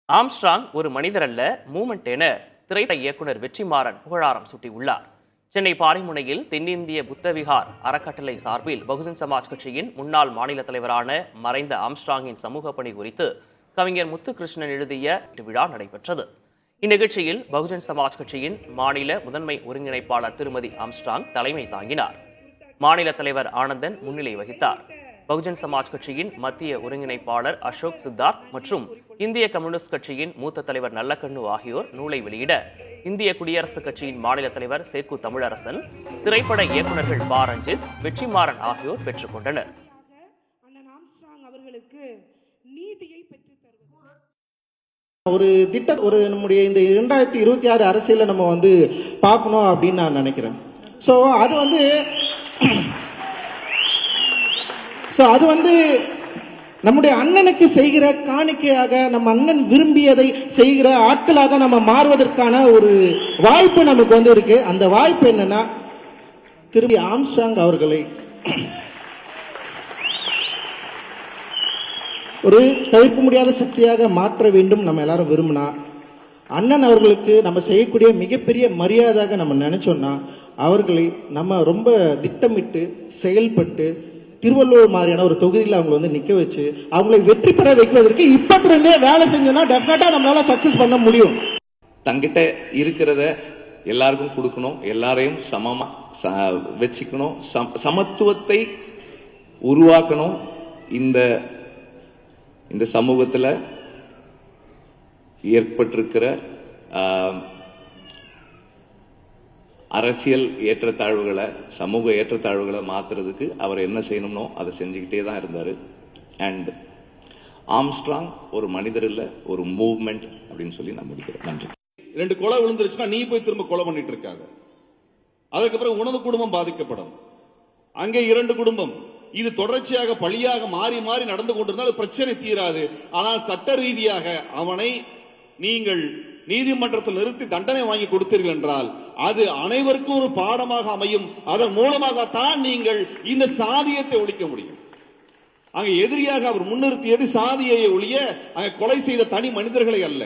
Armstrong ஒரு மனிதர் அல்ல, மூமெண்ட் என திரைப்பட இயக்குனர் வெற்றிமாறன் புகழாரம் சூட்டியுள்ளார். சென்னை பாரிமுனையில் தென்னிந்திய புத்தவிகார் அறக்கட்டளை சார்பில் பகுஜன் சமாஜ் கட்சியின் முன்னாள் மாநில தலைவரான மறைந்த ஆம்ஸ்ட்ராங்கின் சமூக பணி குறித்து கவிஞர் முத்துகிருஷ்ணன் எழுதிய விழா நடைபெற்றது. இந்நிகழ்ச்சியில் பகுஜன் சமாஜ் கட்சியின் மாநில முதன்மை ஒருங்கிணைப்பாளர் திருமதி ஆம்ஸ்ட்ராங் தலைமை தாங்கினார். மாநில தலைவர் ஆனந்தன் முன்னிலை வகித்தார். பகுஜன் சமாஜ் கட்சியின் மத்திய ஒருங்கிணைப்பாளர் அசோக் சித்தார்த் மற்றும் இந்திய கம்யூனிஸ்ட் கட்சியின் மூத்த தலைவர் நல்லக்கண்ணு ஆகியோர் நூலை வெளியிட, இந்திய குடியரசுக் கட்சியின் மாநில தலைவர் சேக்கு தமிழரசன், திரைப்பட இயக்குநர்கள் பா ரஞ்சித், வெற்றிமாறன் ஆகியோர் பெற்றுக் கொண்டனர். ஒரு திட்டம் ஒரு நம்முடைய இந்த 2026 அரசியல நம்ம பார்க்கணும் அப்படின்னு நான் நினைக்கிறேன். அது நம்முடைய அண்ணனுக்கு செய்கிற காணிக்கையாக, நம்ம அண்ணன் விரும்பியதை செய்கிற ஆட்களாக நம்ம மாறுவதற்கான ஒரு வாய்ப்பு நமக்கு இருக்கு. அந்த வாய்ப்பு என்னன்னா, திரும்பி ஆம்ஸ்ட்ராங் அவர்களை ஒரு தவிர்க்க முடியாத சக்தியாக மாற்ற வேண்டும் நம்ம எல்லாரும் விரும்பினா, அண்ணன் அவர்களுக்கு நம்ம செய்யக்கூடிய மிகப்பெரிய மரியாதையாக நம்ம நினைச்சோம்னா, அவர்களை நம்ம ரொம்ப திட்டமிட்டு செயல்பட்டு திருவள்ளூர் மாதிரியான ஒரு தொகுதியில் அவங்களை நிக்க வச்சு அவங்களை வெற்றி பெற வைப்பதற்கு இப்பத்திலிருந்தே வேலை செஞ்சோம்னா டெஃபினட்டா நம்மளால சக்சஸ் பண்ண முடியும். தங்கிட்ட இருக்கிறத எல்லாருக்கும் கொடுக்கணும், எல்லாரையும் சமமா வச்சுக்கணும், சமத்துவத்தை உருவாக்கணும். இந்த சமூகத்தில் ஏற்பட்டிருக்கிற அரசியல் ஏற்றத்தாழ்வுகளை, சமூக ஏற்றத்தாழ்வுகளை மாத்துறதுக்கு அவர் என்ன செய்யணும்னோ அதை செஞ்சுக்கிட்டே தான் இருந்தாரு. அண்ட் ஆம்ஸ்ட்ராங் ஒரு மனிதர் இல்ல, ஒரு மூவ்மெண்ட் அப்படின்னு சொல்லி நான் முடிக்கிறேன். நன்றி. 2 கொலை விழுந்துருச்சுன்னா நீ போய் திரும்ப கொலை பண்ணிட்டு இருக்காங்க. அதுக்கப்புறம் உனது குடும்பம் பாதிக்கப்படும். அங்கே 2 குடும்பம். இது தொடர்ச்சியாக பழியாக மாறி மாறி நடந்து கொண்டிருந்தால் பிரச்சனை தீராது. ஆனால் சட்ட ரீதியாக அவனை நீங்கள் நீதிமன்றத்தில் நிறுத்தி தண்டனை வாங்கி கொடுத்தீர்கள் என்றால் அது அனைவருக்கும் ஒரு பாடமாக அமையும். அதன் மூலமாகத்தான் நீங்கள் இந்த சாதியத்தை ஒழிக்க முடியும். அங்க எதிரியாக அவர் முன்னிறுத்தியது சாதியை ஒழிய அங்க கொலை செய்த தனி மனிதர்களை அல்ல.